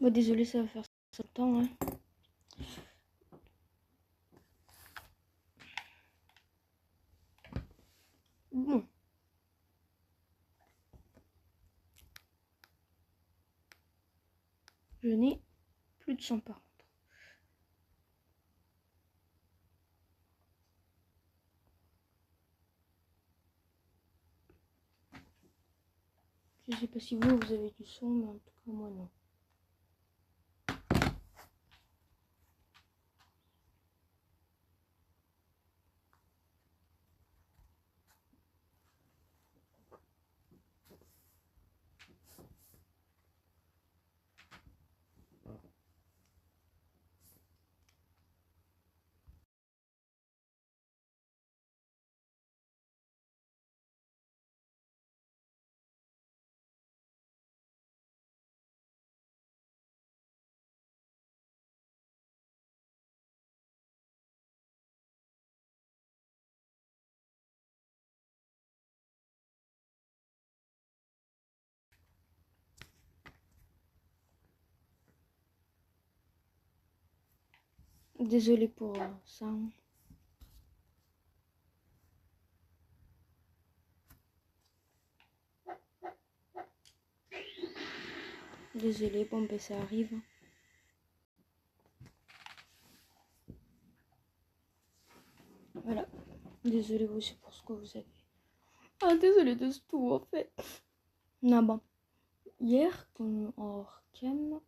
Bon, désolé, ça va faire ça le temps. Hein. Bon. Je n'ai plus de 100 par contre. Je sais pas si vous avez du son, mais en tout cas moi non. Désolé pour ça. Désolé, bon ben ça arrive. Voilà. Désolé aussi pour ce que vous avez. Ah, désolé de tout en fait. Non, bon. Hier, hors cam,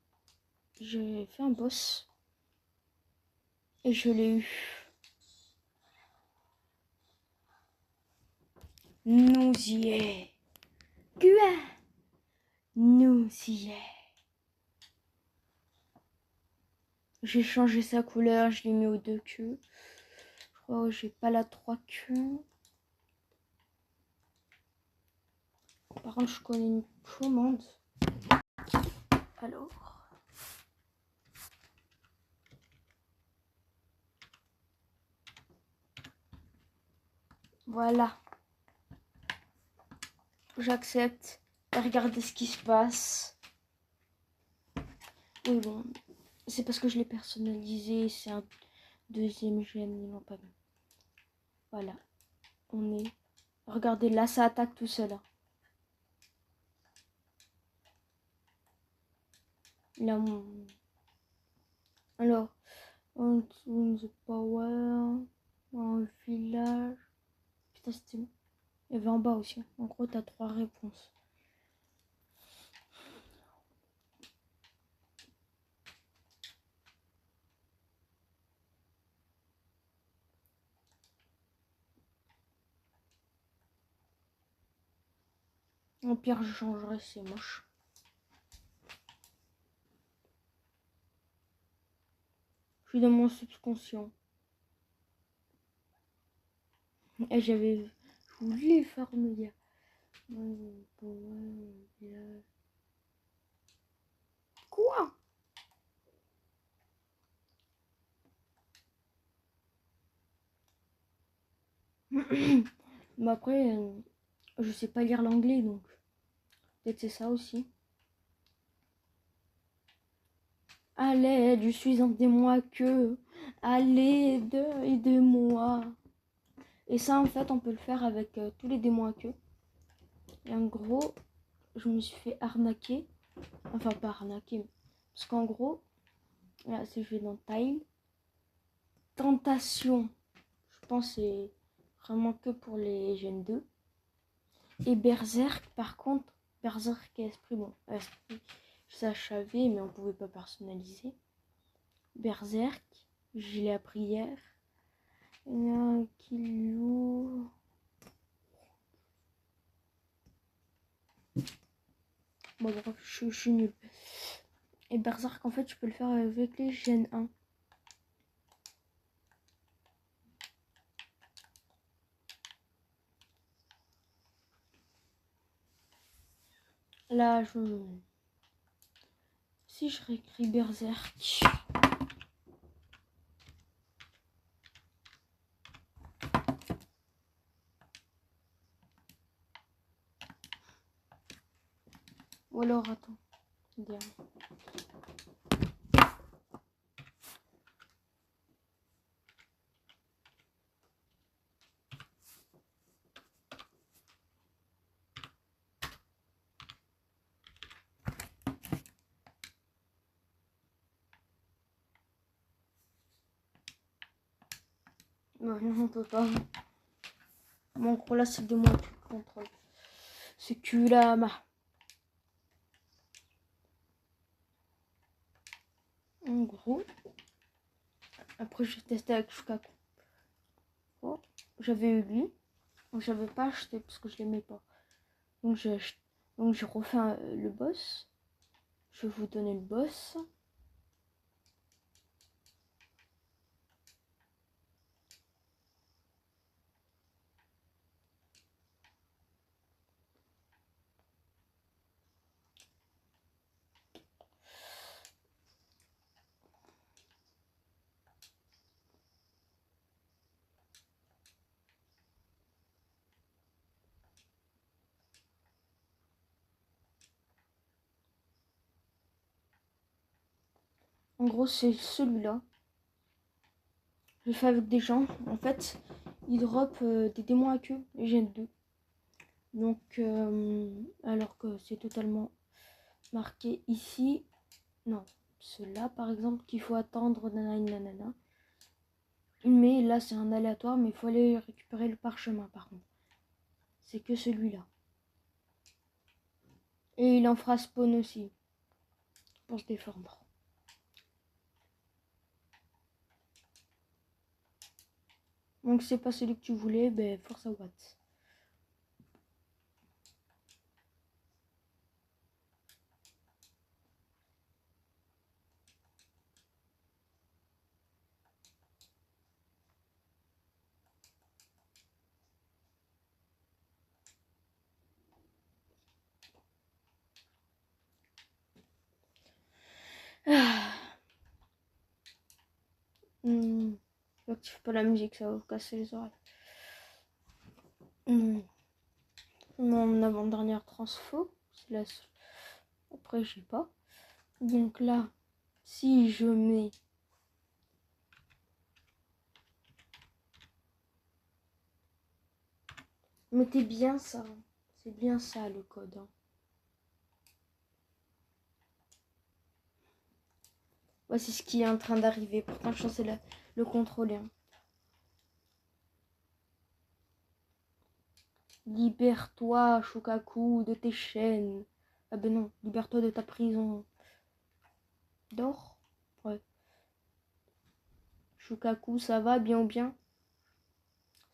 j'ai fait un boss. Et je l'ai eu. Nausier. Quoi? Nausier. J'ai changé sa couleur, je l'ai mis aux 2 queues. Je crois que j'ai pas la 3 queues. Par contre, je connais une commande. Alors. Voilà. J'accepte. Regardez ce qui se passe. Oui, bon. C'est parce que je l'ai personnalisé. C'est un deuxième gemme. Ils l'ont pas mis. Voilà. On est. Regardez, là, ça attaque tout seul. Là, mon... Alors, on the power, un village. Putain, c'était... Il y avait en bas aussi. En gros, t'as 3 réponses. Au pire, je changerai, c'est moche. Je suis dans mon subconscient. Et j'avais... Je voulais faire me dire... Quoi? Mais après, je sais pas lire l'anglais, donc... Peut-être c'est ça aussi. À l'aide, je suis un démon que... À l'aide, aidez-moi. Et ça, en fait, on peut le faire avec tous les démons à queue. Et en gros, je me suis fait arnaquer. Enfin, pas arnaquer. Parce qu'en gros, là, si je vais dans Tile, Tentation, je pense que c'est vraiment que pour les Gen 2. Et Berserk, par contre, Berserk et Esprit, bon, Esprit, ça je savais, mais on pouvait pas personnaliser. Berserk, je l'ai appris hier. Il y a un kilo. Bon, bref, je suis nulle. Et Berserk, en fait, je peux le faire avec les Gen 1. Là, si je réécris Berserk. Ou alors, attends. Bien. Non, on peut pas. Bon, en gros, là, c'est des mois que contrôle. C'est que là, en gros, après, j'ai testé avec Shukaku. Oh, j'avais eu lui. Donc, j'avais pas acheté parce que je l'aimais pas. Donc, j'ai acheté. Donc, j'ai refait le boss. Je vais vous donner le boss. En gros, c'est celui-là. Je l'ai fait avec des gens. En fait, ils drop des démons à queue, et j'ai deux. Donc, alors que c'est totalement marqué ici. Non, ceux-là, par exemple, qu'il faut attendre, nanana. Mais là, c'est un aléatoire, mais il faut aller récupérer le parchemin, par contre. C'est que celui-là. Et il en fera spawn aussi, pour se défendre. Donc, c'est pas celui que tu voulais, ben, force à Watts. Ah. J'active pas la musique, ça va vous casser les oreilles. Mon avant-dernière transfo, c'est la seule. Après, je sais pas. Donc là, si je mets mettez bien ça. C'est bien ça le code. Hein. Voici ce qui est en train d'arriver. Pourtant, je suis censée le contrôler. Hein. Libère-toi, Shukaku, de tes chaînes. Ah ben non, libère-toi de ta prison. Dors. Ouais. Shukaku, ça va bien ou bien?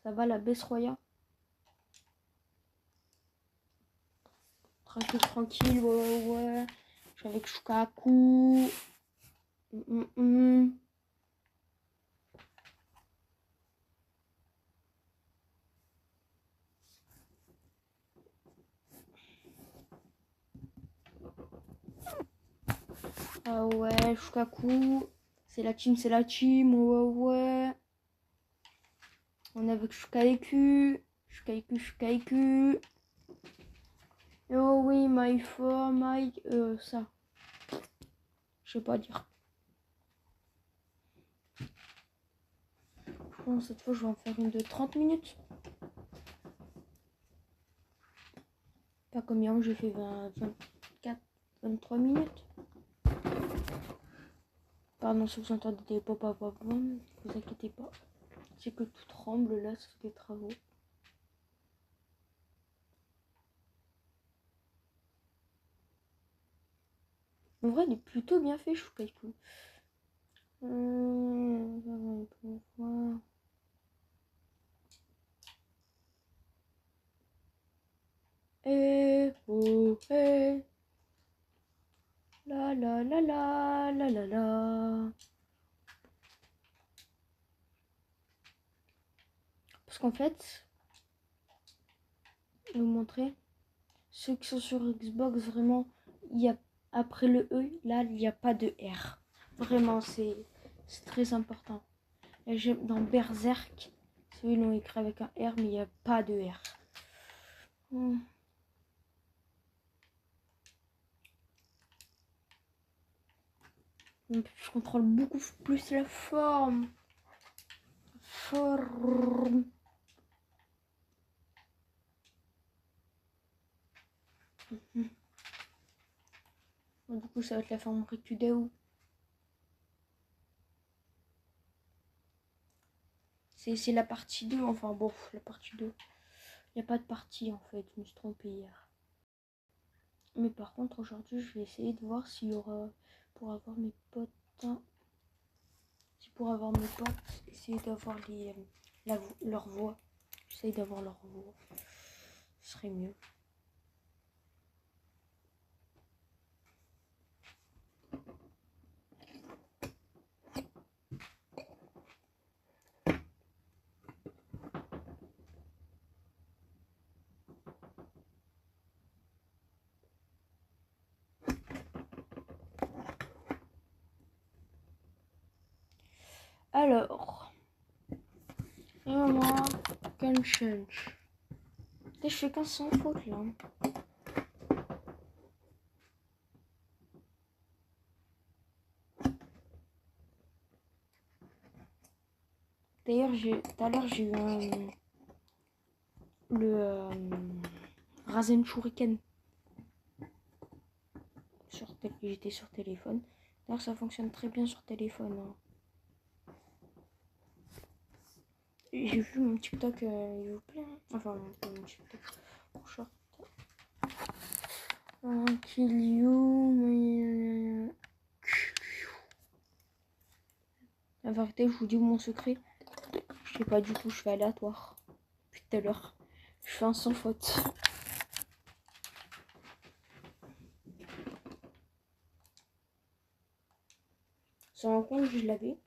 Ça va la baisse roya? Tranquille, tranquille, ouais. Je suis avec Shukaku. Ah ouais, Shukaku. C'est la team, ouais. On est avec Shukaiku. Oh oui, my for, my... ça. Je sais pas dire. Bon, cette fois, je vais en faire une de 30 minutes. Pas comme hier, j'ai fait 24, 23 minutes. Pardon si vous entendez des pop, ne vous inquiétez pas. C'est que tout tremble là, c'est des travaux. En vrai, il est plutôt bien fait, Shukaiku. Oh, la la la la la la la. Parce qu'en fait, je vais vous montrer. Ceux qui sont sur Xbox, vraiment, il y a après le E, là, il n'y a pas de R. Vraiment, c'est très important. Et j'aime dans Berserk, ceux-là, ils l'ont écrit avec un R, mais il n'y a pas de R. Je contrôle beaucoup plus la forme. Du coup, ça va être la forme Rikudao. C'est la partie 2, enfin bon, la partie 2. Il n'y a pas de partie en fait, je me suis trompée hier. Mais par contre, aujourd'hui, je vais essayer de voir s'il y aura, pour avoir mes potes, essayer d'avoir leur voix. J'essaye d'avoir leur voix. Ce serait mieux. Alors, et moi, can change. Je fais 1500 fautes là. D'ailleurs, tout à l'heure, j'ai eu le Rasen Shuriken. J'étais sur téléphone. D'ailleurs, ça fonctionne très bien sur téléphone. Hein. J'ai vu mon TikTok, il vous plaît. Hein. Enfin, mon TikTok. Mon short. Kill you. La vérité, je vous dis mon secret. Je sais pas du tout, je fais aléatoire. Depuis tout à l'heure. Je fais un sans faute. Sans compte, je l'avais.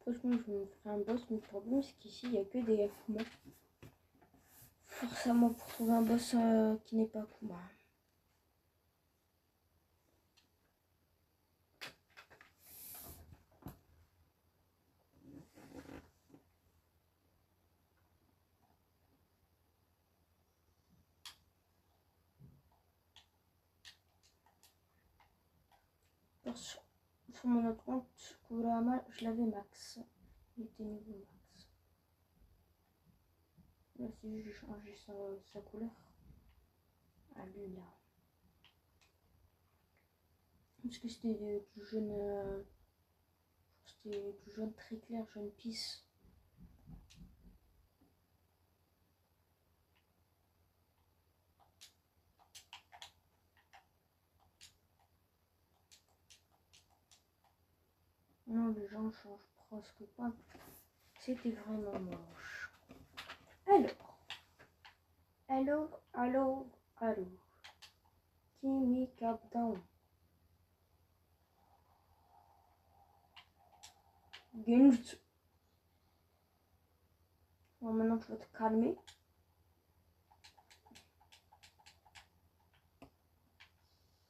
Franchement, je me ferai un boss, mais le problème, c'est qu'ici, il n'y a que des Akuma. Forcément, pour trouver un boss qui n'est pas Akuma. Sur mon autre compte, Kurama, je l'avais max. Il était niveau max. Là, c'est juste, j'ai changé sa couleur. Ah, lui, là. Parce que c'était du jaune. C'était du jaune très clair, jaune pisse. Non, les gens changent presque pas. C'était vraiment moche. Alors. Kimi Capdown. Genjutsu. Bon, maintenant tu vas te calmer.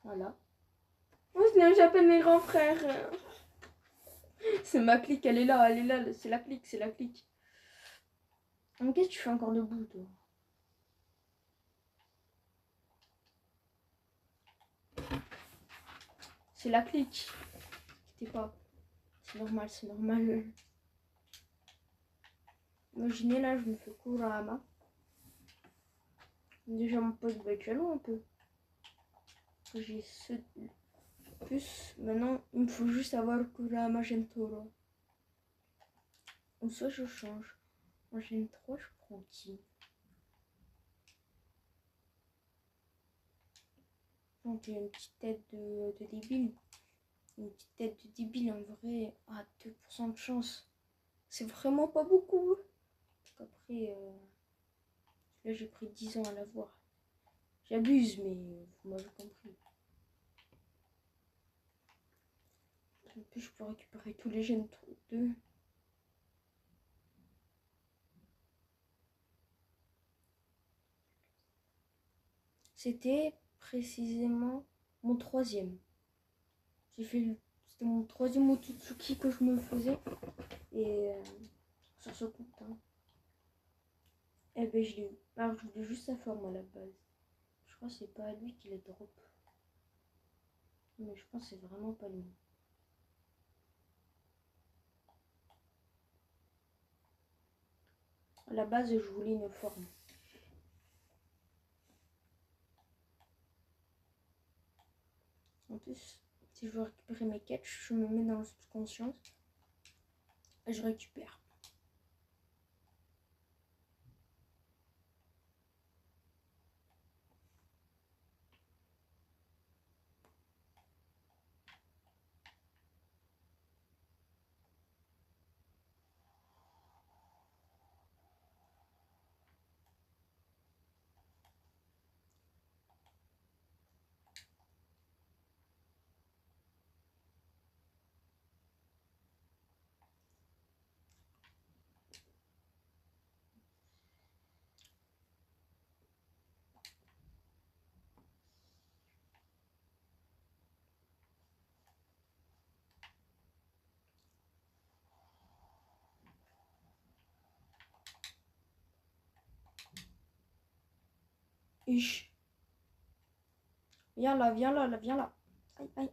Voilà. Oh, j'appelle mes grands frères. C'est ma clique, elle est là, c'est la clique. Mais qu'est-ce que tu fais encore debout, toi? C'est la clique. T'es pas. C'est normal. Imaginez là, je me fais Kurama. Déjà, mon pote va être jaloux un peu. J'ai ce plus. Maintenant, il me faut juste avoir Kurama Gentoro. Ou soit je change. En Gen 3, je prends qui? Donc, il y a une petite tête de débile. Une petite tête de débile en vrai à 2% de chance. C'est vraiment pas beaucoup. Parce qu'après, là j'ai pris 10 ans à l'avoir. J'abuse, mais vous m'avez compris. En plus, je peux récupérer tous les gènes 2. C'était précisément mon troisième. C'était mon troisième Otsutsuki que je me faisais. Et sur ce compte, hein. Eh ben je l'ai eu. Alors, je voulais juste sa forme à la base. Je crois que c'est pas lui qui les drop. Mais je pense que c'est vraiment pas lui. À la base, je voulais une forme. En plus, si je veux récupérer mes quêtes, je me mets dans le subconscient et je récupère. Ich. Viens là, viens là, viens là. Aïe, aïe.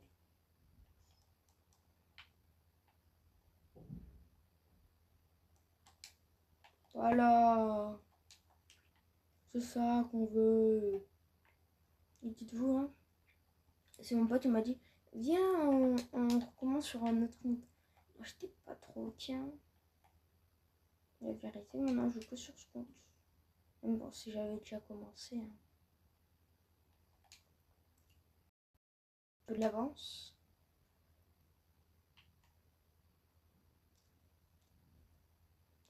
Voilà. C'est ça qu'on veut. Et dites-vous, hein. C'est mon pote, il m'a dit, viens, on recommence sur un autre compte. Moi, j'étais pas trop, tiens. La vérité, maintenant, je joue que sur ce compte. Même bon, si j'avais déjà commencé. Hein. Un peu de l'avance.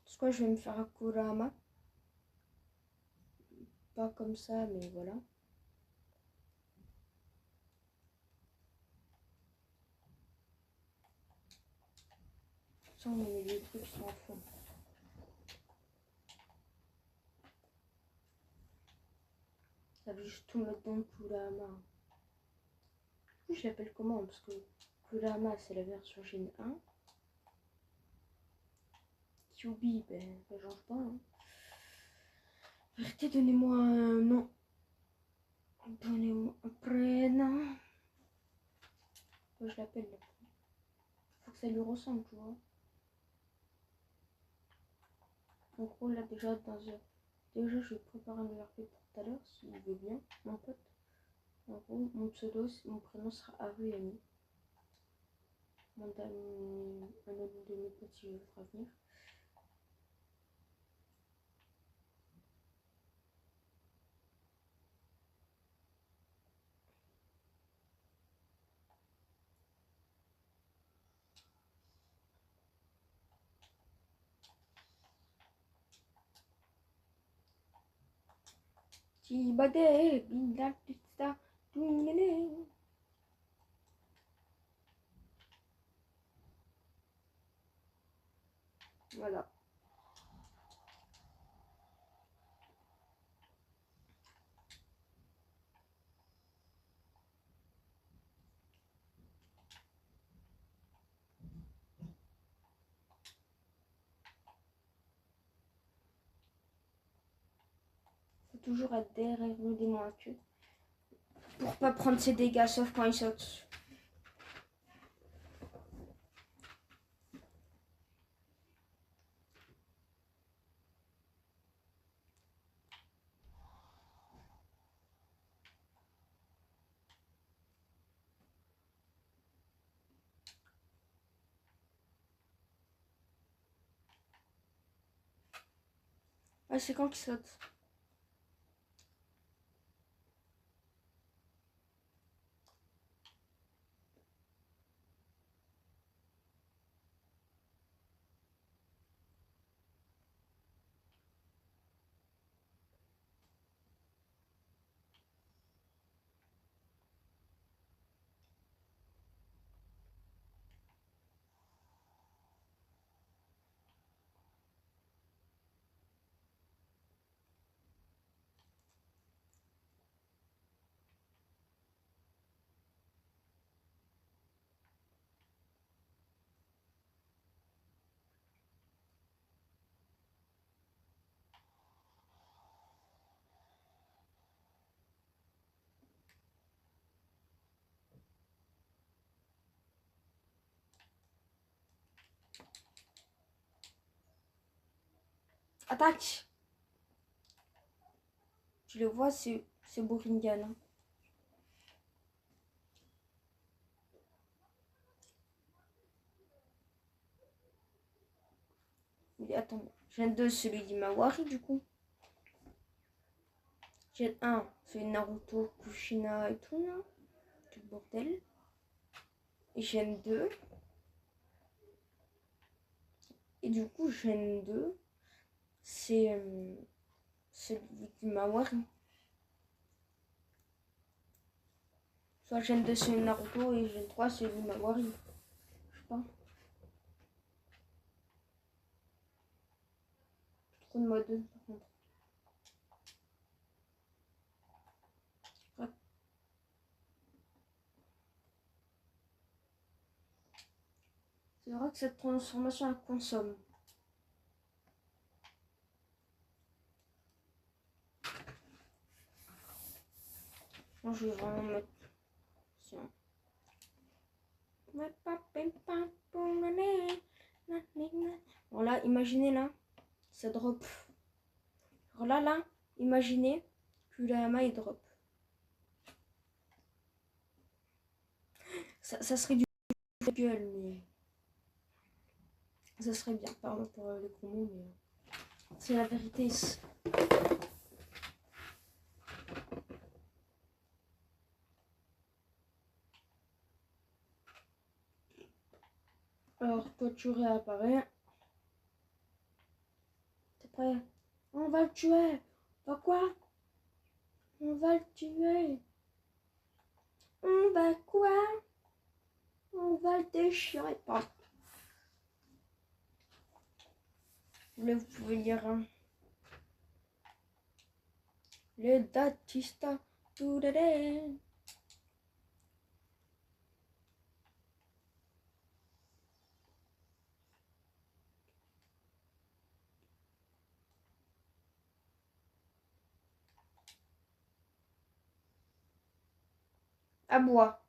C'est quoi, je vais me faire un Kurama. Pas comme ça, mais voilà. Ça, on met les trucs sans fond. Ça veut juste tout mettre dans le Kurama. Je l'appelle comment? Parce que Kurama, c'est la version Gen 1. Kyubi, ben, ça change pas. Hein. Arrêtez, donnez-moi un nom. Donnez-moi un prénom. Je l'appelle. Faut que ça lui ressemble, tu vois. En gros, là, déjà, déjà, je vais préparer un RP pour tout à l'heure, s'il veut bien, mon pote. En gros, mon pseudo, mon prénom sera Aruyami. Un autre de mes potes, si je voudrais venir. Tibade, binda, pista, dungene. Voilà. Faut toujours être derrière le démon à queue. Pour pas prendre ses dégâts, sauf quand il saute. Ah, c'est quand qu'il saute? Attaque. Tu le vois, c'est Boringan. Hein. Mais attends, j'ai 2, celui d'Imawari du coup. J'ai 1, celui de Naruto, Kushina et tout là. Tout le bordel. Et j'ai 2. Et du coup, j'ai 2. C'est celui d'Imawari. Soit Gen 2 c'est Naruto et Gen 3 c'est Imawari. Je sais pas. Trop de mode par contre. Ouais. C'est vrai que cette transformation elle consomme. Moi je vais vraiment mettre. Tiens. Bon là, imaginez là, ça drop. Alors là, imaginez que la main il drop. Ça serait du gueule, mais ça serait bien. Pardon pour les combos, mais c'est la vérité. Alors toi tu réapparais. T'es prêt? On va le tuer. Pas quoi? On va le tuer. On va quoi? On va le déchirer. Pardon. Vous pouvez lire hein. Le Datista. À bois.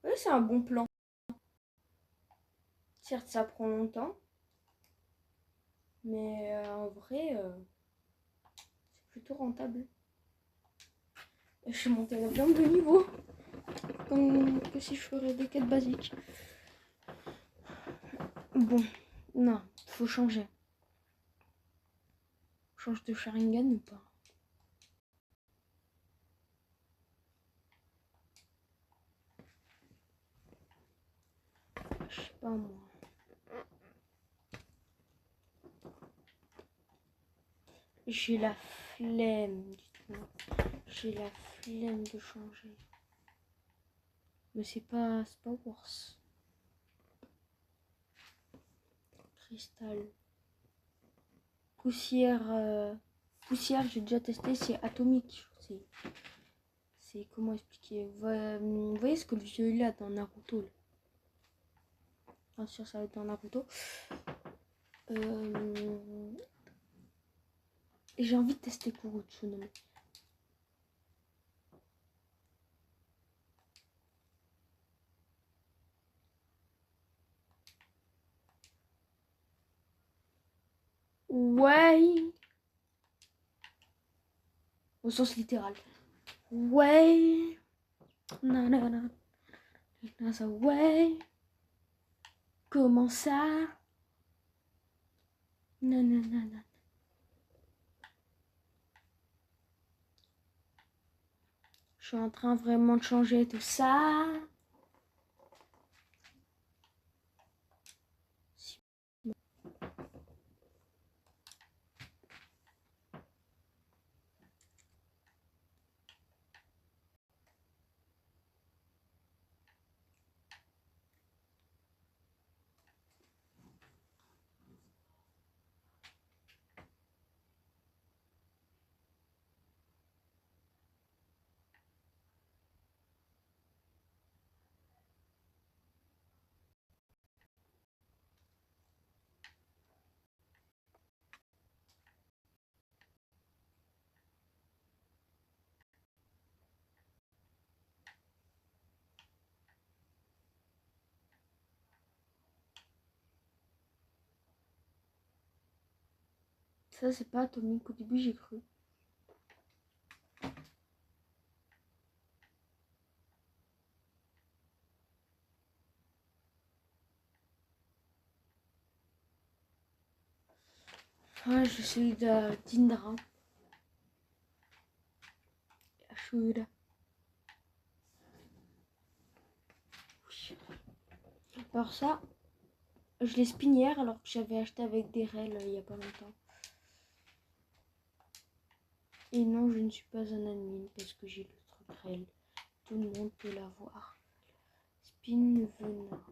Oui, c'est un bon plan. Certes, ça prend longtemps. Mais en vrai, c'est plutôt rentable. Et je suis montée la viande de niveau. Comme que si je ferais des quêtes basiques. Bon, non, faut changer. Change de Sharingan ou pas? Je sais pas moi. J'ai la flemme, dites-moi. J'ai la flemme de changer. Mais c'est pas worse. Cristal. Poussière. Poussière, j'ai déjà testé, c'est atomique. C'est comment expliquer. Vous voyez ce que le vieux là dans Naruto là. Bien sûr, ça va être dans Naruto. Et j'ai envie de tester Kurutsu non mais. Ouais. Au sens littéral. Ouais. Nanana. Ça, ouais. Comment ça? Nanana. suis en train vraiment de changer tout ça. Ça, c'est pas atomique. Au début, j'ai cru. Ouais, je suis de Tindra. Ashura. Alors ça, je l'ai spin hier alors que j'avais acheté avec des rels il y a pas longtemps. Et non, je ne suis pas un admin parce que j'ai le truc rel. Tout le monde peut l'avoir. Spin venin.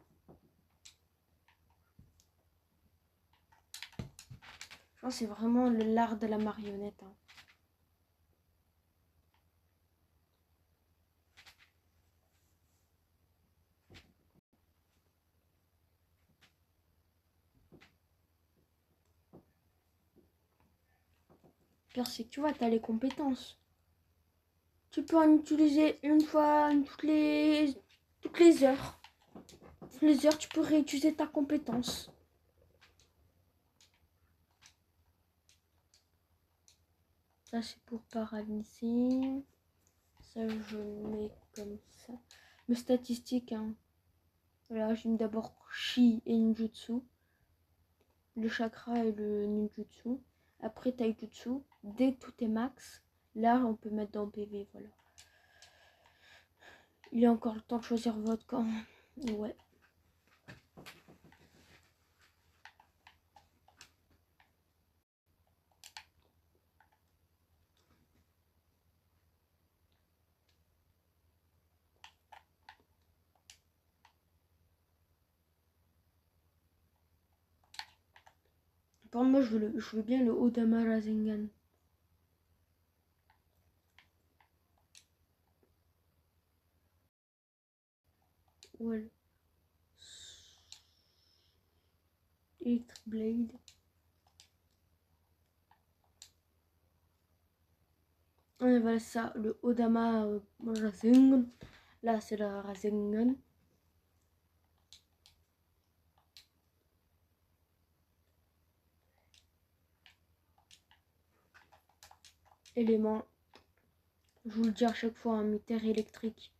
Je pense que c'est vraiment l'art de la marionnette. Hein. Pire, c'est que tu vois, tu as les compétences. Tu peux en utiliser une fois toutes les heures. Toutes les heures, tu peux réutiliser ta compétence. Ça, c'est pour paralyser. Ça, je mets comme ça. Mes statistiques, hein. Voilà, j'ai mis d'abord Chi et Ninjutsu. Le chakra et le Ninjutsu. Après, Taijutsu. Dès que tout est max, là, on peut mettre dans PV, voilà. Il y a encore le temps de choisir votre camp. Ouais. Par moi, je veux bien le Odama Rasengan. Voilà. Electric Blade. Et voilà ça, le Odama Rasengan. Là, c'est la Rasengan. Élément. Je vous le dis à chaque fois, un terre électrique.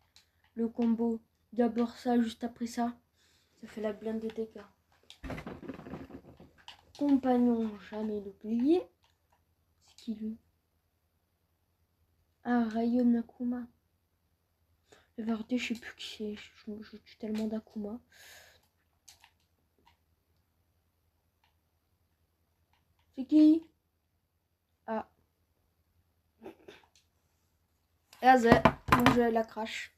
Le combo, d'abord ça, juste après ça. Ça fait la blinde de dégâts. Compagnon, jamais l'oublier. C'est qui lui? Ah, Rayon Nakuma. La vérité, je sais plus qui c'est. Je tue tellement d'Akuma. C'est qui? Ah. Aze, donc je la crache.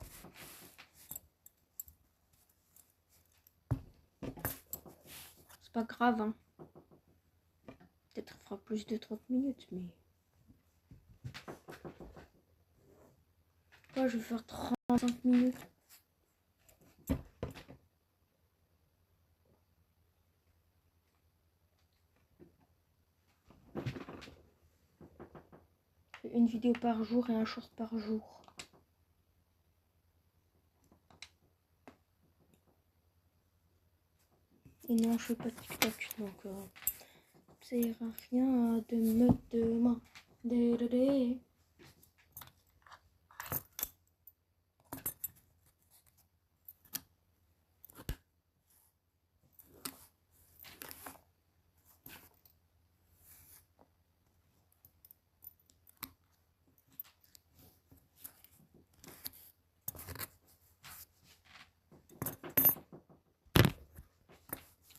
C'est pas grave, hein. Peut-être fera plus de 30 minutes, mais... Moi, je vais faire 35 minutes. Une vidéo par jour et un short par jour. Et non, je fais pas de TikTok, donc ça ira rien de me demander.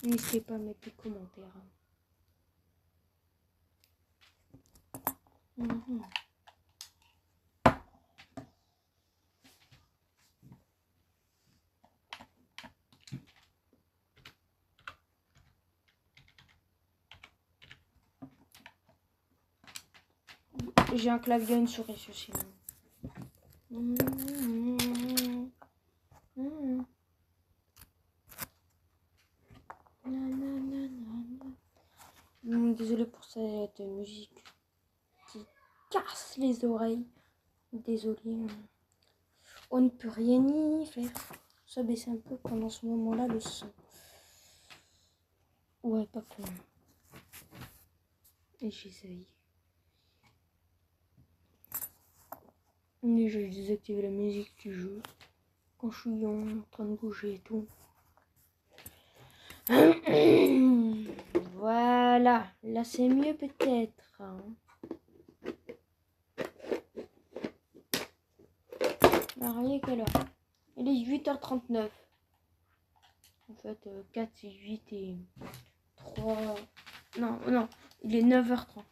N'hésitez pas à mettre des commentaires. J'ai un clavier et une souris aussi. Désolée pour cette musique qui casse les oreilles. Désolée. On ne peut rien y faire. Ça baisse un peu pendant ce moment-là le son. Ouais, pas con. Et j'essaye. Déjà, j'ai désactivé la musique du jeu. Quand je suis en train de bouger et tout. Voilà. Là, c'est mieux peut-être. Regardez quelle heure. Il est 8h39. En fait, 4, 6, 8 et 3... Non, non. Il est 9h30.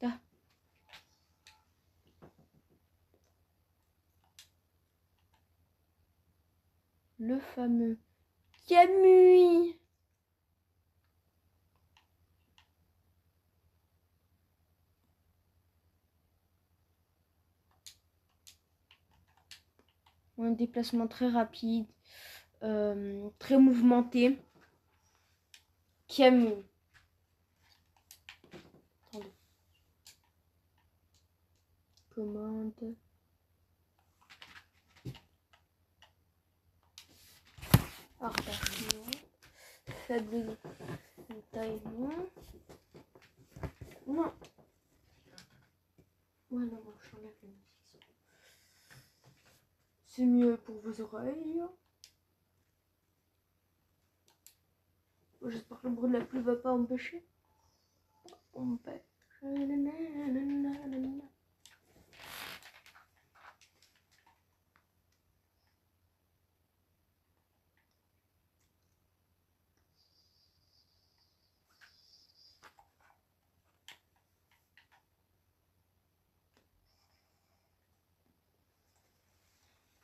Ah. Le fameux Camus. Un déplacement très rapide, très mouvementé. Camus. Attendez. Commande. Partage. Faible de taille, non. Non. Ouais, non, j'enlève la musique. C'est mieux pour vos oreilles. J'espère que le bruit de la pluie va pas empêcher. Empêche.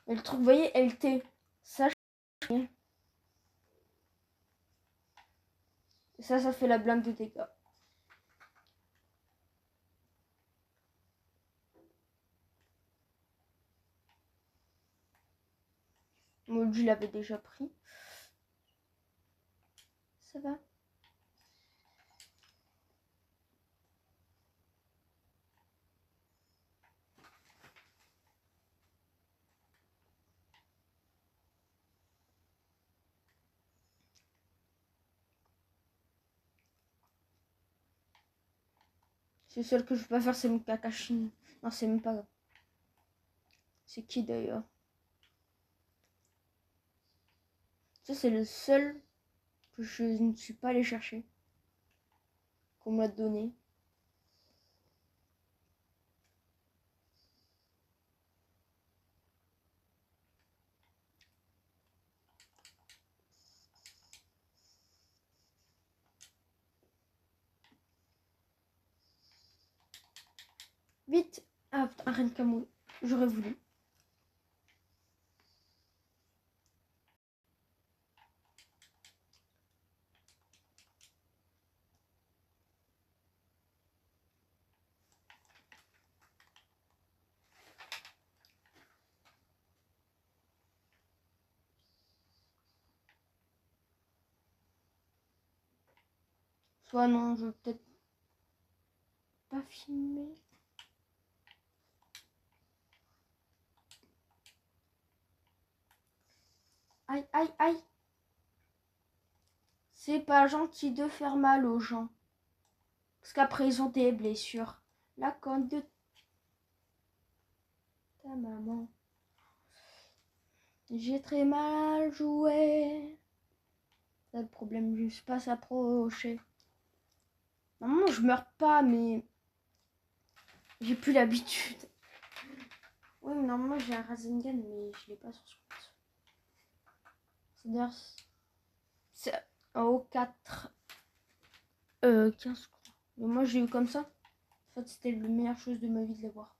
Et le truc, vous voyez, LT. Ça, ça fait la blinde de dégâts. Moi, je l'avais déjà pris. Ça va? C'est seul que je peux pas faire, c'est mon Kakashi. Non, c'est même pas. C'est qui d'ailleurs? Ça, c'est le seul que je ne suis pas allé chercher. Qu'on me l'a donné. Vite! Ah, putain, Reine Camo. J'aurais voulu. Soit non, je veux peut-être pas filmer. Aïe, aïe, aïe. C'est pas gentil de faire mal aux gens. Parce qu'après, ils ont des blessures. La conne de ta maman. J'ai très mal joué. C'est le problème, je ne suis pas s'approcher. Normalement, je meurs pas, mais j'ai plus l'habitude. Oui, mais normalement j'ai un Rasengan, mais je l'ai pas sur ce compte. C'est-à-dire, c'est au 4, 15 quoi. Mais moi j'ai eu comme ça. En fait, c'était la meilleure chose de ma vie de l'avoir.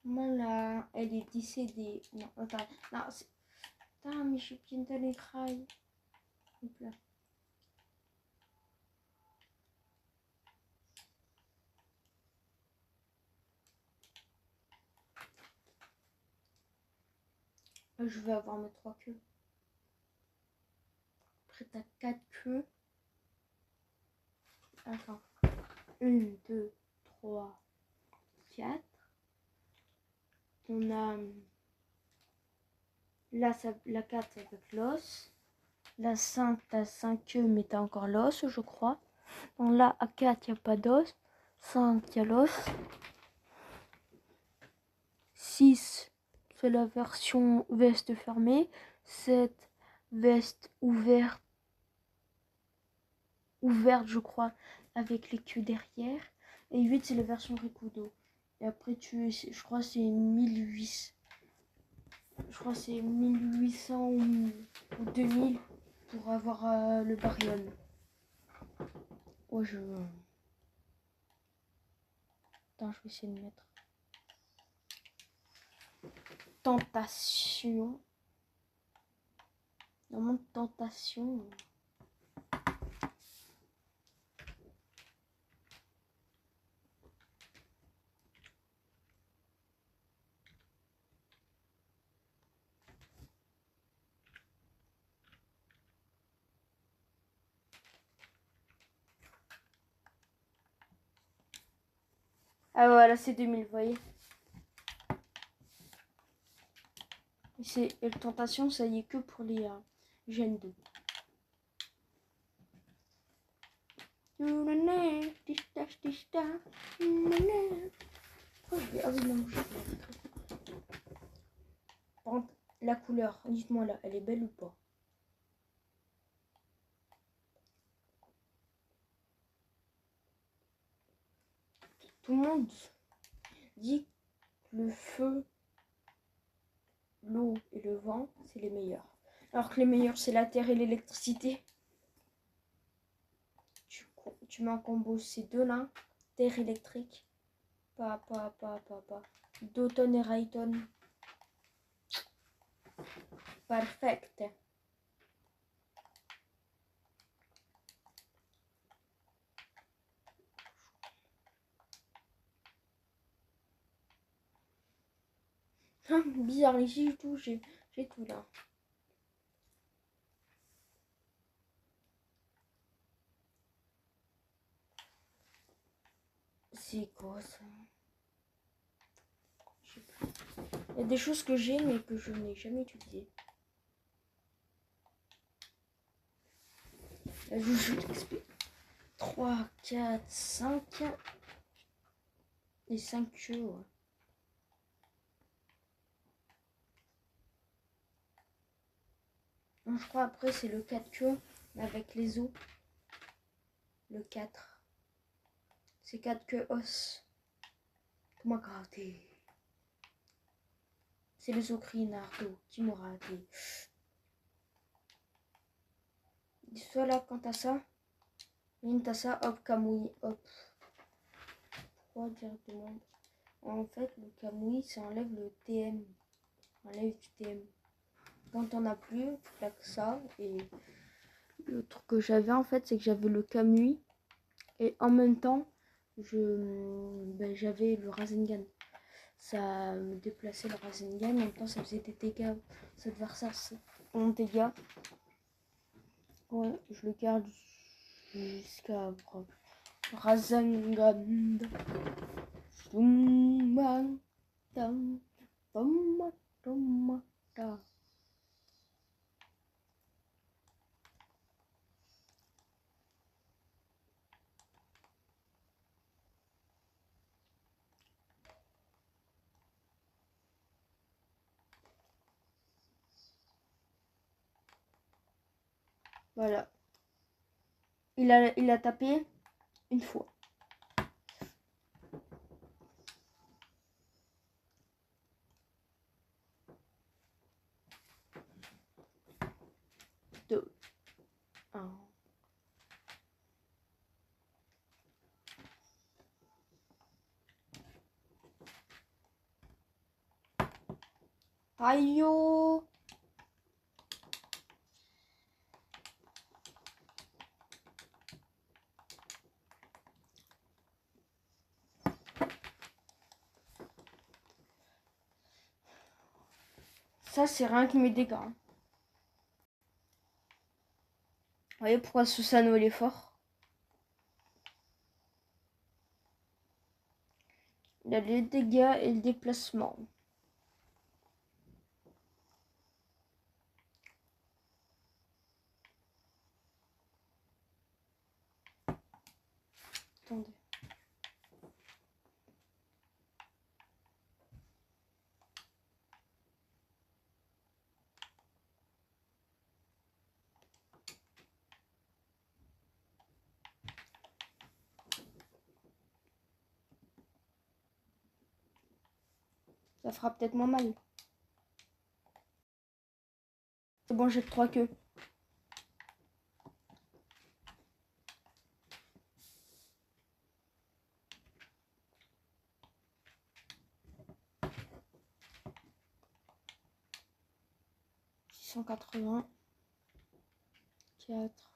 Moi là, elle est décédée. Non, attends. Non, c'est. Putain, mais je suis pleine de l'écraille. Hop là. Je vais avoir mes 3 queues. Après, t'as 4 queues. Attends. 1, 2, 3, 4. On a là, ça, la 4 avec l'os. La 5, t'as 5 queues, mais t'as encore l'os, je crois. Donc là, à 4, il n'y a pas d'os. 5, il y a l'os. 6, c'est la version veste fermée. 7, veste ouverte, je crois, avec les queues derrière. Et 8, c'est la version Rikudo. Et après, je crois c'est 1800. Je crois c'est 1800 ou 2000 pour avoir le Barion. Oh, Attends, je vais essayer de mettre. Tentation. Normalement, tentation. Ah voilà, c'est 2000, vous voyez. Et le tentation, ça y est que pour les Gen 2. Ah oui, non, par contre, la couleur, dites-moi là, elle est belle ou pas? Tout le monde dit que le feu, l'eau et le vent, c'est les meilleurs. Alors que les meilleurs, c'est la terre et l'électricité. Tu mets en combo ces deux-là, terre électrique, pas. D'automne et Rayton. Perfect. Bizarre, ici, tout, j'ai tout là. C'est quoi ça? Je sais plus. Il y a des choses que j'ai mais que je n'ai jamais utilisées. La joujou d'XP. 3, 4, 5. Et 5 queues, ouais. Non, je crois après c'est le 4 queues avec les os. Le 4. C'est 4 queues os. Comment gratter? C'est le Zokri Naruto qui m'aura raté. Soit là quand t'as ça. T'as ça, hop, Kamui, hop. Pourquoi directement? En fait, le Kamui, ça enlève le TM. Enlève du TM. Quand t'en as plus, tu plaques ça. Et le truc que j'avais en fait, c'est que j'avais le Kamui. Et en même temps, j'avais le Rasengan. Ça me déplaçait le Rasengan. En même temps, ça faisait des dégâts. Cet adversaire, c'est mon dégât. Ouais, je le garde jusqu'à Rasengan. Voilà. Il a tapé une fois. Deux. Un. Aïe yo. Ça, c'est rien que mes dégâts. Vous voyez pourquoi Susano il est fort? Il a les dégâts et le déplacement. Attendez. Ça fera peut-être moins mal. C'est bon, j'ai que 3 queues. « 680. 4.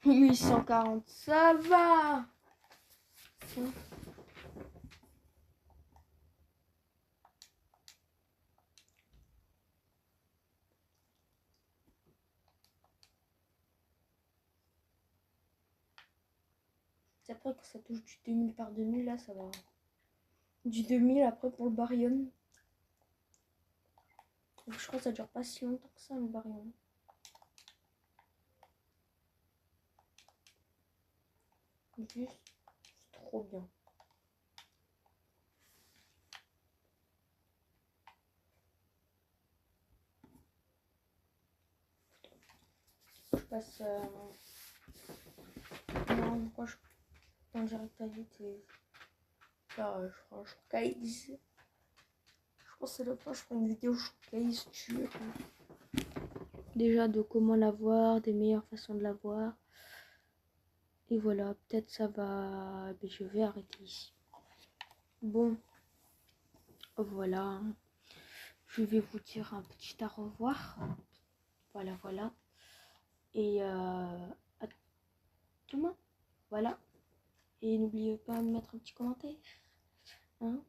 840. Ça va. C'est après que ça touche du 2000 par 2000, là ça va. Du 2000 après pour le baryon. Je crois que ça dure pas si longtemps que ça le baryon. Juste, c'est trop bien. Je passe. Non, pourquoi je en direct à vite et faire showcase. Je pense que la fois je ferai une vidéo showcase sur déjà de comment l'avoir, des meilleures façons de l'avoir. Et voilà, peut-être ça va. Mais je vais arrêter ici. Bon, voilà. Je vais vous dire un petit au revoir. Voilà, voilà. Et à demain. Voilà. Et n'oubliez pas de mettre un petit commentaire. Hein.